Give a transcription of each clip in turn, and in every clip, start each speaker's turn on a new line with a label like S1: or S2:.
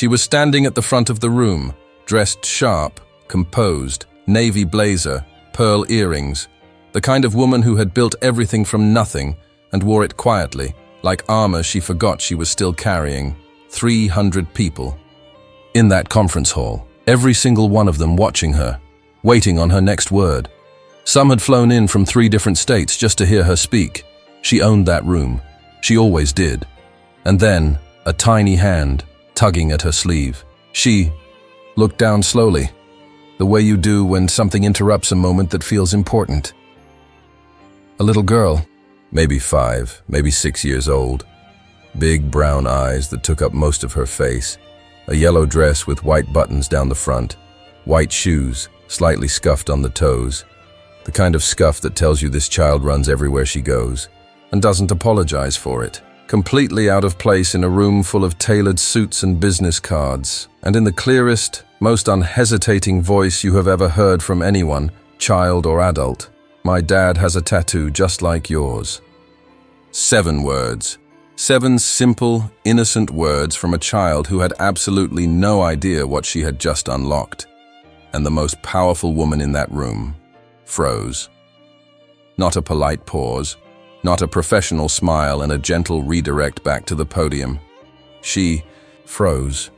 S1: She was standing at the front of the room, dressed sharp, composed, navy blazer, pearl earrings, the kind of woman who had built everything from nothing and wore it quietly, like armor she forgot she was still carrying. 300 people. In that conference hall, every single one of them watching her, waiting on her next word. Some had flown in from 3 different states just to hear her speak. She owned that room. She always did. And then, a tiny hand tugging at her sleeve. She looked down slowly, the way you do when something interrupts a moment that feels important. A little girl, maybe 5, maybe 6 years old. Big brown eyes that took up most of her face. A yellow dress with white buttons down the front. White shoes, slightly scuffed on the toes. The kind of scuff that tells you this child runs everywhere she goes and doesn't apologize for it. Completely out of place in a room full of tailored suits and business cards, and in the clearest, most unhesitating voice you have ever heard from anyone, child or adult. My dad has a tattoo just like yours. 7 words. 7 simple, innocent words from a child who had absolutely no idea what she had just unlocked. And the most powerful woman in that room froze. Not a polite pause, not a professional smile and a gentle redirect back to the podium. She froze.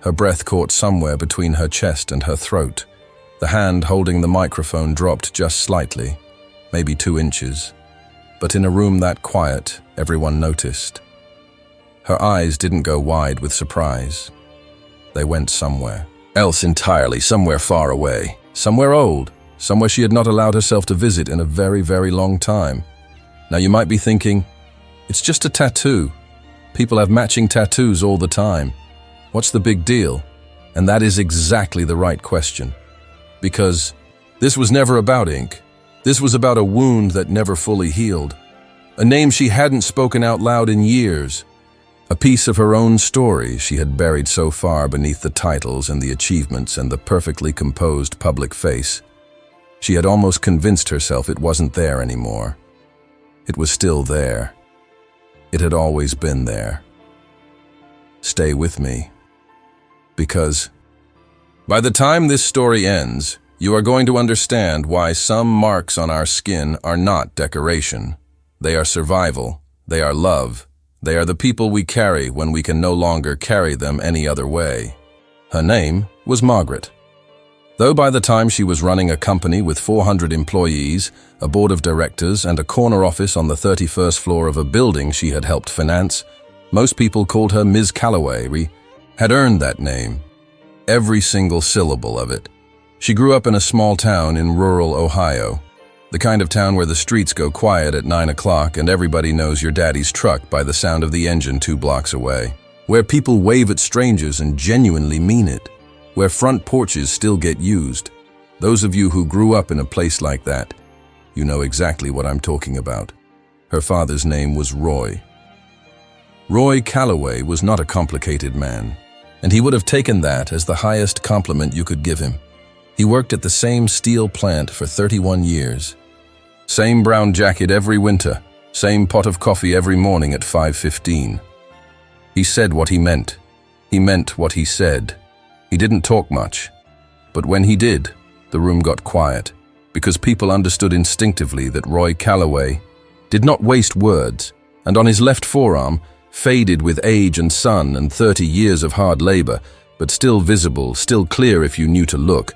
S1: Her breath caught somewhere between her chest and her throat. The hand holding the microphone dropped just slightly, maybe 2 inches. But in a room that quiet, everyone noticed. Her eyes didn't go wide with surprise. They went somewhere else entirely, somewhere far away, somewhere old, somewhere she had not allowed herself to visit in a very, very long time. Now you might be thinking, it's just a tattoo. People have matching tattoos all the time. What's the big deal? And that is exactly the right question. Because this was never about ink. This was about a wound that never fully healed. A name she hadn't spoken out loud in years. A piece of her own story she had buried so far beneath the titles and the achievements and the perfectly composed public face. She had almost convinced herself it wasn't there anymore. It was still there. It had always been there. Stay with me. Because by the time this story ends, you are going to understand why some marks on our skin are not decoration. They are survival. They are love. They are the people we carry when we can no longer carry them any other way. Her name was Margaret. Though by the time she was running a company with 400 employees, a board of directors, and a corner office on the 31st floor of a building she had helped finance, most people called her Ms. Calloway. Had earned that name. Every single syllable of it. She grew up in a small town in rural Ohio. The kind of town where the streets go quiet at 9 o'clock and everybody knows your daddy's truck by the sound of the engine 2 blocks away. Where people wave at strangers and genuinely mean it. Where front porches still get used. Those of you who grew up in a place like that, you know exactly what I'm talking about. Her father's name was Roy. Roy Calloway was not a complicated man, and he would have taken that as the highest compliment you could give him. He worked at the same steel plant for 31 years. Same brown jacket every winter, same pot of coffee every morning at 5:15. He said what he meant. He meant what he said. He didn't talk much, but when he did, the room got quiet, because people understood instinctively that Roy Calloway did not waste words, and on his left forearm, faded with age and sun and 30 years of hard labor, but still visible, still clear if you knew to look,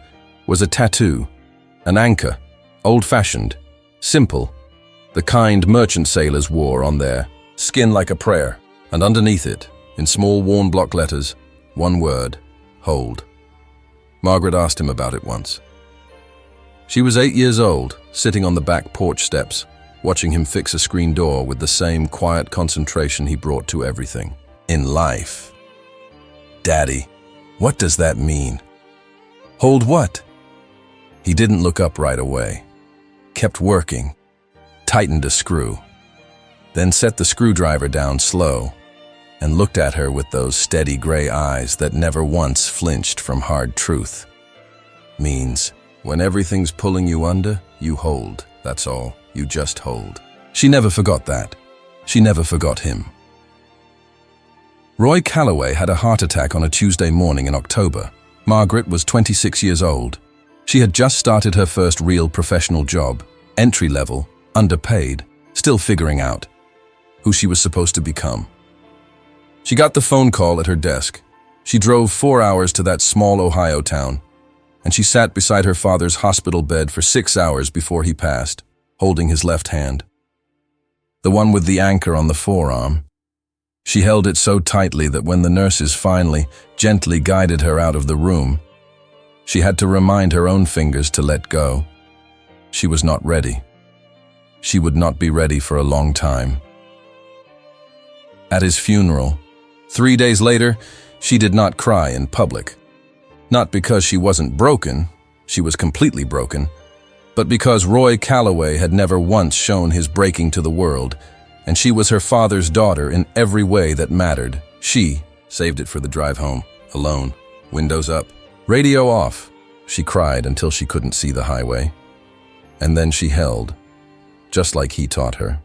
S1: was a tattoo, an anchor, old-fashioned, simple, the kind merchant sailors wore on their skin like a prayer, and underneath it, in small worn block letters, one word, hold. Margaret asked him about it once. She was 8 years old, sitting on the back porch steps, watching him fix a screen door with the same quiet concentration he brought to everything. In life. Daddy, what does that mean? Hold what? He didn't look up right away. Kept working. Tightened a screw. Then set the screwdriver down slow and looked at her with those steady gray eyes that never once flinched from hard truth. Means, when everything's pulling you under, you hold, that's all. You just hold. She never forgot that. She never forgot him. Roy Calloway had a heart attack on a Tuesday morning in October. Margaret was 26 years old. She had just started her first real professional job, entry-level, underpaid, still figuring out who she was supposed to become. She got the phone call at her desk. She drove 4 hours to that small Ohio town, and she sat beside her father's hospital bed for 6 hours before he passed, holding his left hand, the one with the anchor on the forearm. She held it so tightly that when the nurses finally, gently guided her out of the room, she had to remind her own fingers to let go. She was not ready. She would not be ready for a long time. At his funeral, 3 days later, she did not cry in public. Not because she wasn't broken, she was completely broken, but because Roy Calloway had never once shown his breaking to the world, and she was her father's daughter in every way that mattered. She saved it for the drive home, alone, windows up, radio off. She cried until she couldn't see the highway. And then she held, just like he taught her.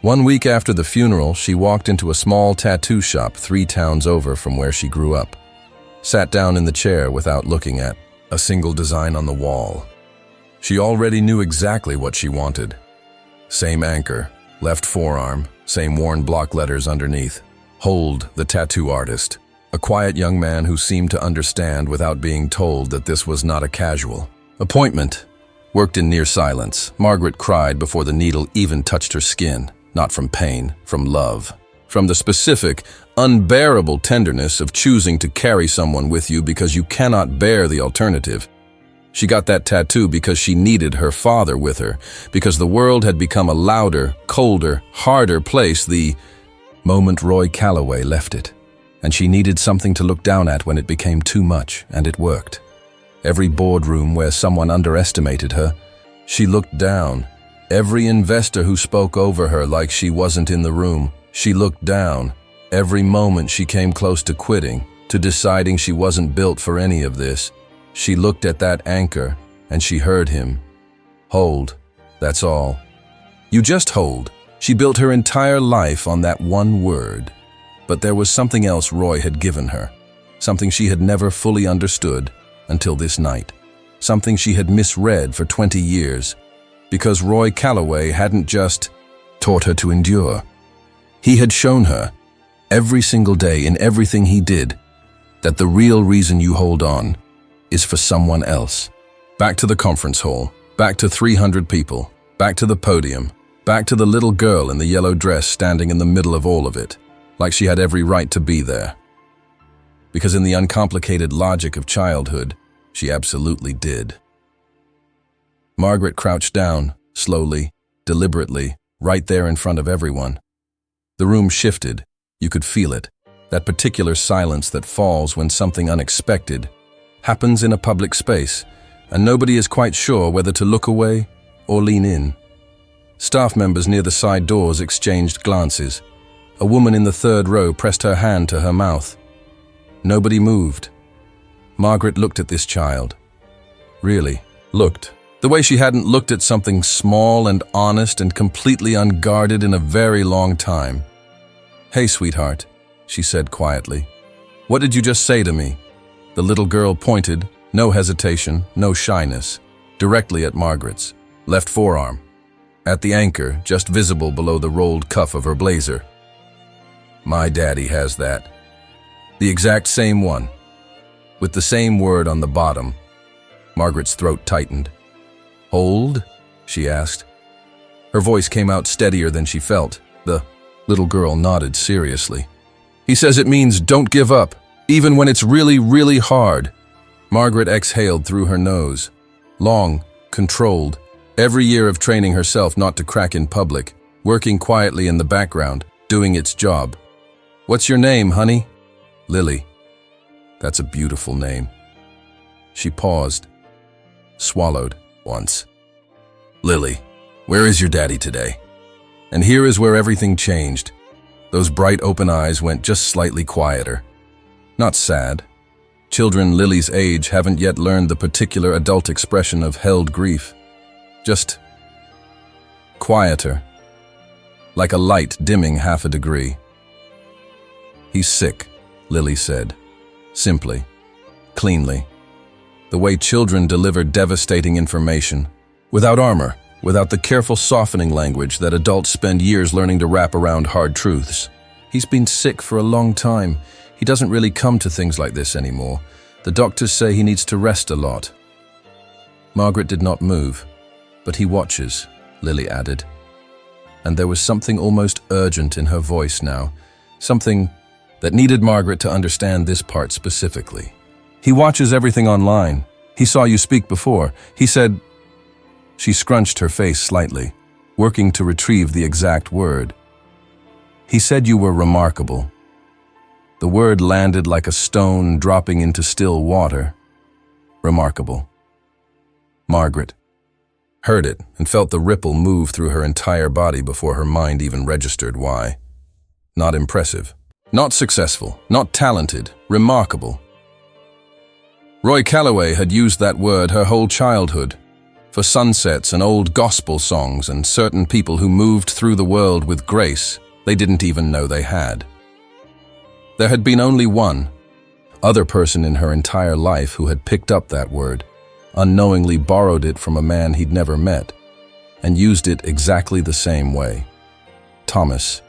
S1: 1 week after the funeral, she walked into a small tattoo shop 3 towns over from where she grew up. Sat down in the chair without looking at a single design on the wall. She already knew exactly what she wanted. Same anchor, left forearm, same worn block letters underneath. Hold, the tattoo artist. A quiet young man who seemed to understand without being told that this was not a casual appointment. Worked in near silence. Margaret cried before the needle even touched her skin. Not from pain, from love. From the specific, unbearable tenderness of choosing to carry someone with you because you cannot bear the alternative. She got that tattoo because she needed her father with her, because the world had become a louder, colder, harder place the moment Roy Calloway left it. And she needed something to look down at when it became too much, and it worked. Every boardroom where someone underestimated her, she looked down. Every investor who spoke over her like she wasn't in the room, she looked down. Every moment she came close to quitting, to deciding she wasn't built for any of this, she looked at that anchor and she heard him. Hold, that's all. You just hold. She built her entire life on that one word. But there was something else Roy had given her, something she had never fully understood until this night, something she had misread for 20 years, because Roy Calloway hadn't just taught her to endure. He had shown her, every single day in everything he did, that the real reason you hold on is for someone else. Back to the conference hall, back to 300 people, back to the podium, back to the little girl in the yellow dress standing in the middle of all of it, like she had every right to be there. Because in the uncomplicated logic of childhood, she absolutely did. Margaret crouched down, slowly, deliberately, right there in front of everyone. The room shifted. You could feel it, that particular silence that falls when something unexpected happens in a public space, and nobody is quite sure whether to look away or lean in. Staff members near the side doors exchanged glances. A woman in the 3rd row pressed her hand to her mouth. Nobody moved. Margaret looked at this child. Really, looked. The way she hadn't looked at something small and honest and completely unguarded in a very long time. "Hey, sweetheart," she said quietly. "What did you just say to me?" The little girl pointed, no hesitation, no shyness, directly at Margaret's left forearm, at the anchor just visible below the rolled cuff of her blazer. "My daddy has that. The exact same one, with the same word on the bottom." Margaret's throat tightened. "Hold?" she asked. Her voice came out steadier than she felt. The little girl nodded seriously. "He says it means don't give up, even when it's really, really hard." Margaret exhaled through her nose. Long, controlled, every year of training herself not to crack in public, working quietly in the background, doing its job. "What's your name, honey?" "Lily." "That's a beautiful name." She paused, swallowed once. "Lily, where is your daddy today?" And here is where everything changed. Those bright open eyes went just slightly quieter. Not sad. Children Lily's age haven't yet learned the particular adult expression of held grief. Just quieter, like a light dimming half a degree. "He's sick," Lily said. Simply, cleanly. The way children deliver devastating information. Without armor, without the careful softening language that adults spend years learning to wrap around hard truths. "He's been sick for a long time. He doesn't really come to things like this anymore. The doctors say he needs to rest a lot." Margaret did not move. "But he watches," Lily added. And there was something almost urgent in her voice now, something that needed Margaret to understand this part specifically. "He watches everything online. He saw you speak before. He said—" She scrunched her face slightly, working to retrieve the exact word. "He said you were remarkable." The word landed like a stone dropping into still water. Remarkable. Margaret heard it and felt the ripple move through her entire body before her mind even registered why. Not impressive. Not successful. Not talented. Remarkable. Roy Calloway had used that word her whole childhood, for sunsets and old gospel songs and certain people who moved through the world with grace they didn't even know they had. There had been only one other person in her entire life who had picked up that word, unknowingly borrowed it from a man he'd never met, and used it exactly the same way. Thomas.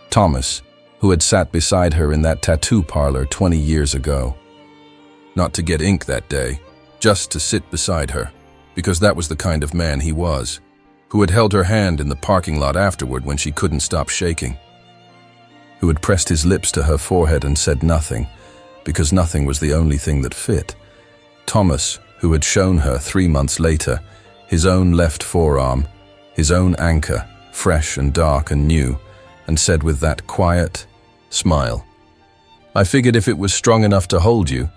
S1: Thomas, who had sat beside her in that tattoo parlor 20 years ago. Not to get ink that day, just to sit beside her, because that was the kind of man he was, who had held her hand in the parking lot afterward when she couldn't stop shaking, who had pressed his lips to her forehead and said nothing, because nothing was the only thing that fit. Thomas, who had shown her 3 months later his own left forearm, his own anchor, fresh and dark and new, and said with that quiet smile, "I figured if it was strong enough to hold you,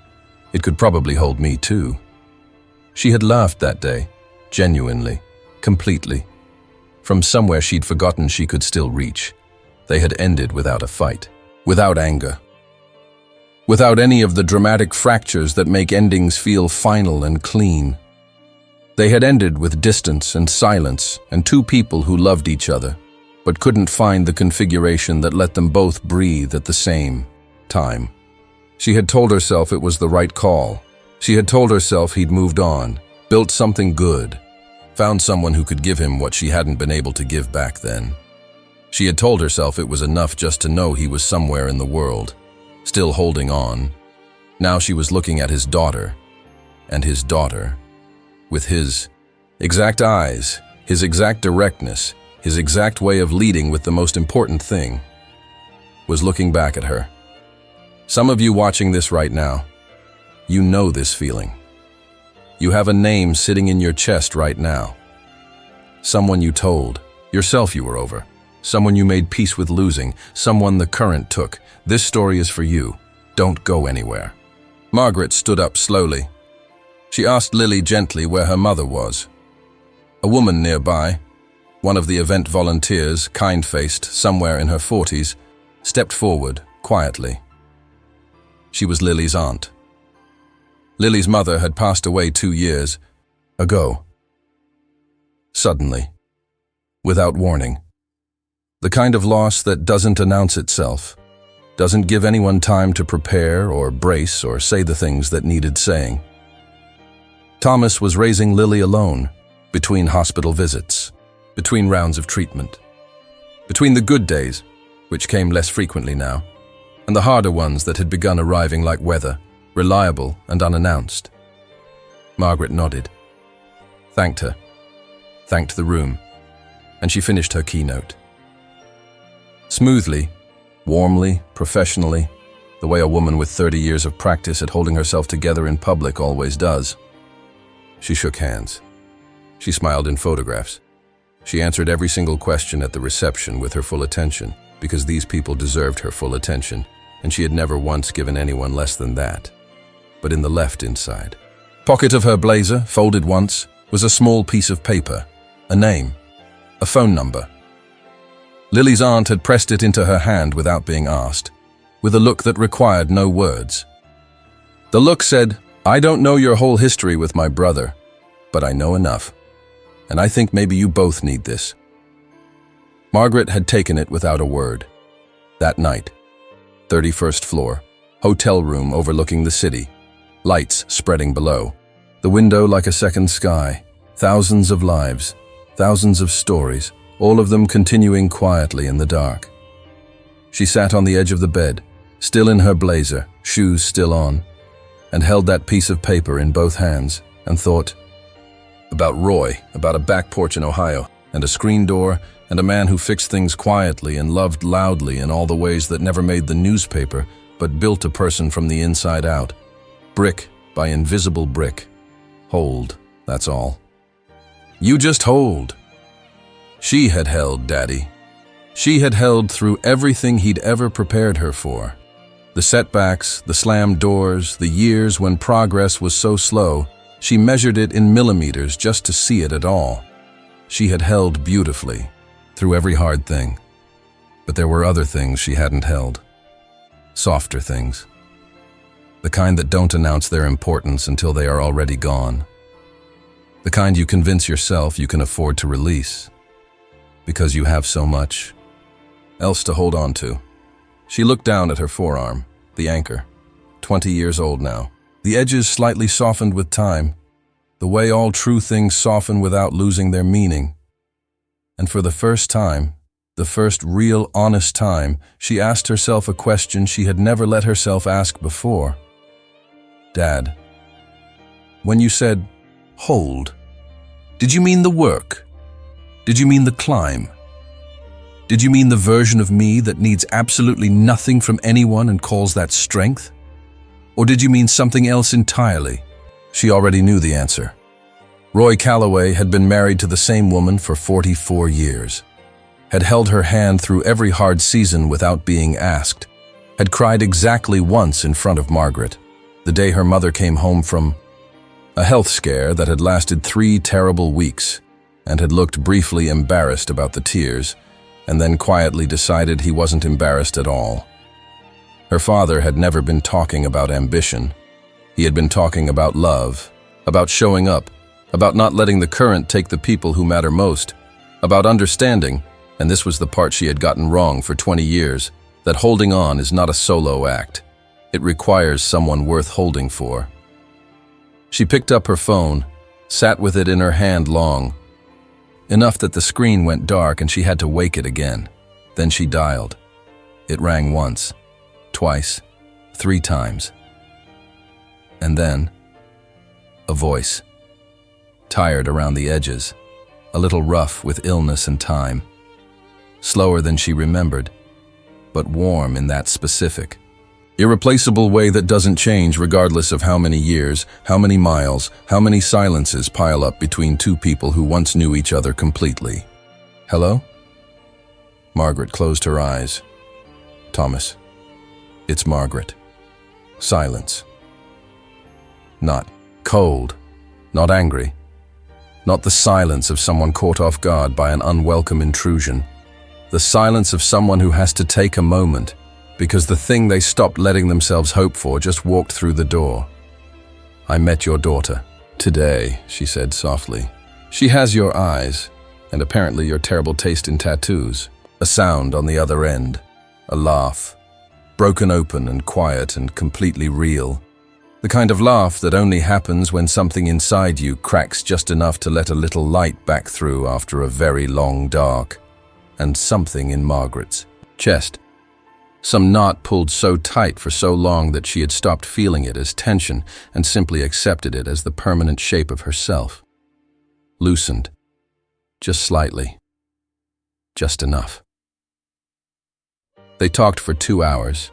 S1: it could probably hold me too." She had laughed that day, genuinely, completely. From somewhere she'd forgotten she could still reach. They had ended without a fight, without anger, without any of the dramatic fractures that make endings feel final and clean. They had ended with distance and silence and two people who loved each other, but couldn't find the configuration that let them both breathe at the same time. She had told herself it was the right call. She had told herself he'd moved on, built something good, found someone who could give him what she hadn't been able to give back then. She had told herself it was enough just to know he was somewhere in the world, still holding on. Now she was looking at his daughter, and his daughter, with his exact eyes, his exact directness, his exact way of leading with the most important thing, was looking back at her. Some of you watching this right now, you know this feeling. You have a name sitting in your chest right now. Someone you told, yourself you were over. Someone you made peace with losing, someone the current took. This story is for you. Don't go anywhere. Margaret stood up slowly. She asked Lily gently where her mother was. A woman nearby, one of the event volunteers, kind-faced, somewhere in her 40s, stepped forward, quietly. She was Lily's aunt. Lily's mother had passed away 2 years ago. Suddenly, without warning. The kind of loss that doesn't announce itself, doesn't give anyone time to prepare or brace or say the things that needed saying. Thomas was raising Lily alone, between hospital visits, between rounds of treatment, between the good days, which came less frequently now, and the harder ones that had begun arriving like weather, reliable and unannounced. Margaret nodded, thanked her, thanked the room, and she finished her keynote. Smoothly, warmly, professionally, the way a woman with 30 years of practice at holding herself together in public always does. She shook hands. She smiled in photographs. She answered every single question at the reception with her full attention, because these people deserved her full attention, and she had never once given anyone less than that. But in the left inside pocket of her blazer, folded once, was a small piece of paper, a name, a phone number. Lily's aunt had pressed it into her hand without being asked, with a look that required no words. The look said, "I don't know your whole history with my brother, but I know enough, and I think maybe you both need this." Margaret had taken it without a word. That night, 31st floor. Hotel room overlooking the city. Lights spreading below. The window like a second sky. Thousands of lives, thousands of stories, all of them continuing quietly in the dark. She sat on the edge of the bed, still in her blazer, shoes still on, and held that piece of paper in both hands, and thought about Roy, about a back porch in Ohio, and a screen door, and a man who fixed things quietly and loved loudly in all the ways that never made the newspaper, but built a person from the inside out. Brick by invisible brick. Hold, that's all. You just hold. She had held Daddy. She had held through everything he'd ever prepared her for. The setbacks, the slammed doors, the years when progress was so slow, she measured it in millimeters just to see it at all. She had held beautifully, through every hard thing. But there were other things she hadn't held. Softer things. The kind that don't announce their importance until they are already gone. The kind you convince yourself you can afford to release. Because you have so much else to hold on to. She looked down at her forearm, the anchor, 20 years old now. The edges slightly softened with time, the way all true things soften without losing their meaning. And for the first time, the first real honest time, she asked herself a question she had never let herself ask before. Dad, when you said, hold, did you mean the work? Did you mean the climb? Did you mean the version of me that needs absolutely nothing from anyone and calls that strength? Or did you mean something else entirely? She already knew the answer. Roy Calloway had been married to the same woman for 44 years, had held her hand through every hard season without being asked, had cried exactly once in front of Margaret, the day her mother came home from a health scare that had lasted 3 terrible weeks, and had looked briefly embarrassed about the tears, and then quietly decided he wasn't embarrassed at all. Her father had never been talking about ambition. He had been talking about love, about showing up, about not letting the current take the people who matter most, about understanding, and this was the part she had gotten wrong for 20 years, that holding on is not a solo act. It requires someone worth holding for. She picked up her phone, sat with it in her hand long, enough that the screen went dark and she had to wake it again. Then she dialed. It rang once, twice, 3 times. And then, a voice. Tired around the edges, a little rough with illness and time. Slower than she remembered, but warm in that specific, irreplaceable way that doesn't change regardless of how many years, how many miles, how many silences pile up between 2 people who once knew each other completely. Hello? Margaret closed her eyes. Thomas. It's Margaret. Silence. Not cold, not angry, not the silence of someone caught off guard by an unwelcome intrusion. The silence of someone who has to take a moment because the thing they stopped letting themselves hope for just walked through the door. I met your daughter. Today, she said softly. She has your eyes, and apparently your terrible taste in tattoos. A sound on the other end. A laugh. Broken open and quiet and completely real. The kind of laugh that only happens when something inside you cracks just enough to let a little light back through after a very long dark. And something in Margaret's chest. Some knot pulled so tight for so long that she had stopped feeling it as tension and simply accepted it as the permanent shape of herself. Loosened. Just slightly. Just enough. They talked for 2 hours.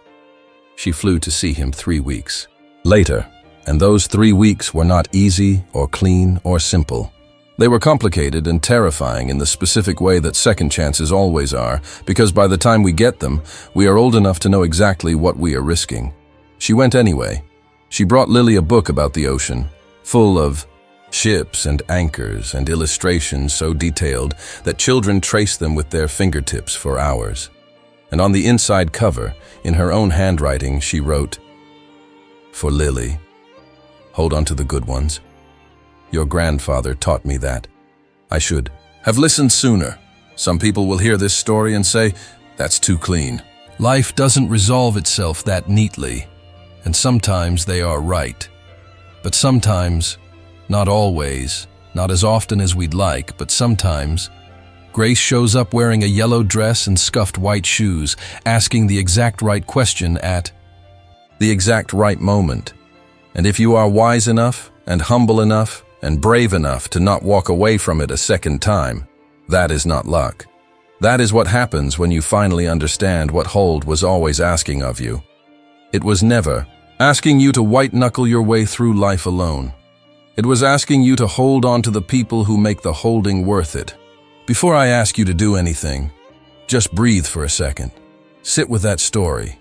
S1: She flew to see him 3 weeks later, and those 3 weeks were not easy or clean or simple. They were complicated and terrifying in the specific way that second chances always are, because by the time we get them, we are old enough to know exactly what we are risking. She went anyway. She brought Lily a book about the ocean, full of ships and anchors and illustrations so detailed that children traced them with their fingertips for hours. And on the inside cover, in her own handwriting, she wrote, "For Lily, hold on to the good ones. Your grandfather taught me that. I should have listened sooner. Some people will hear this story and say, that's too clean. Life doesn't resolve itself that neatly, and sometimes they are right. But sometimes, not always, not as often as we'd like, but sometimes, Grace shows up wearing a yellow dress and scuffed white shoes, asking the exact right question at the exact right moment. And if you are wise enough and humble enough and brave enough to not walk away from it a second time, that is not luck. That is what happens when you finally understand what Hold was always asking of you. It was never asking you to white-knuckle your way through life alone. It was asking you to hold on to the people who make the holding worth it. Before I ask you to do anything, just breathe for a second. Sit with that story,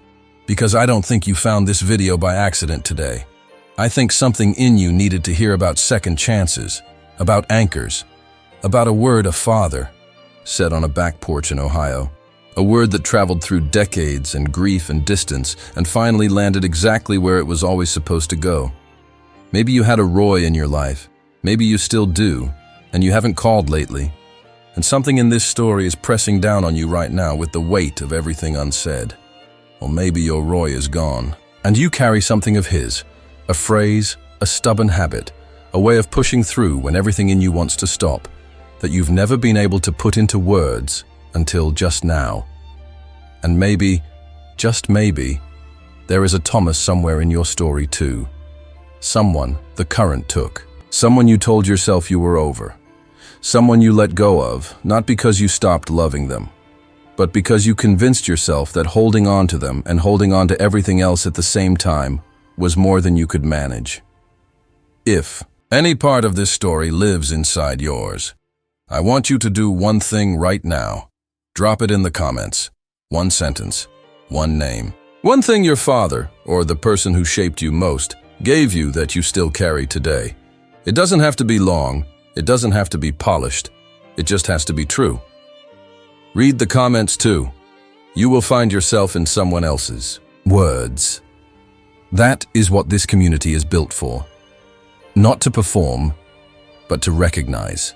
S1: because I don't think you found this video by accident today. I think something in you needed to hear about second chances, about anchors, about a word a father said on a back porch in Ohio. A word that traveled through decades and grief and distance and finally landed exactly where it was always supposed to go. Maybe you had a Roy in your life. Maybe you still do, and you haven't called lately. And something in this story is pressing down on you right now with the weight of everything unsaid. Or maybe your Roy is gone, and you carry something of his, a phrase, a stubborn habit, a way of pushing through when everything in you wants to stop, that you've never been able to put into words until just now. And maybe, just maybe, there is a Thomas somewhere in your story too. Someone the current took. Someone you told yourself you were over. Someone you let go of, not because you stopped loving them, but because you convinced yourself that holding on to them and holding on to everything else at the same time was more than you could manage. If any part of this story lives inside yours, I want you to do one thing right now. Drop it in the comments. One sentence, one name. One thing your father, or the person who shaped you most, gave you that you still carry today. It doesn't have to be long. It doesn't have to be polished. It just has to be true. Read the comments too. You will find yourself in someone else's words. That is what this community is built for. Not to perform, but to recognize.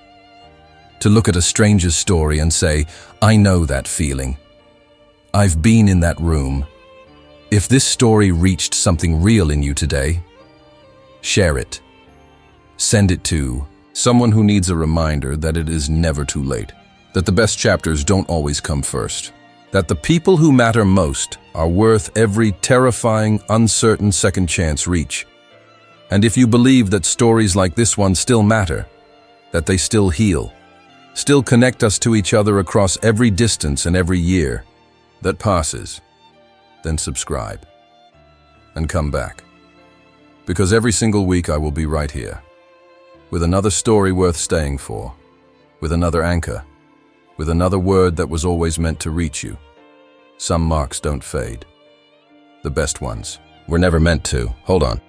S1: To look at a stranger's story and say, I know that feeling. I've been in that room. If this story reached something real in you today, share it. Send it to someone who needs a reminder that it is never too late, that the best chapters don't always come first, that the people who matter most are worth every terrifying, uncertain second chance reach. And if you believe that stories like this one still matter, that they still heal, still connect us to each other across every distance and every year that passes, then subscribe and come back. Because every single week I will be right here, with another story worth staying for, with another anchor, with another word that was always meant to reach you. Some marks don't fade. The best ones were never meant to. Hold on.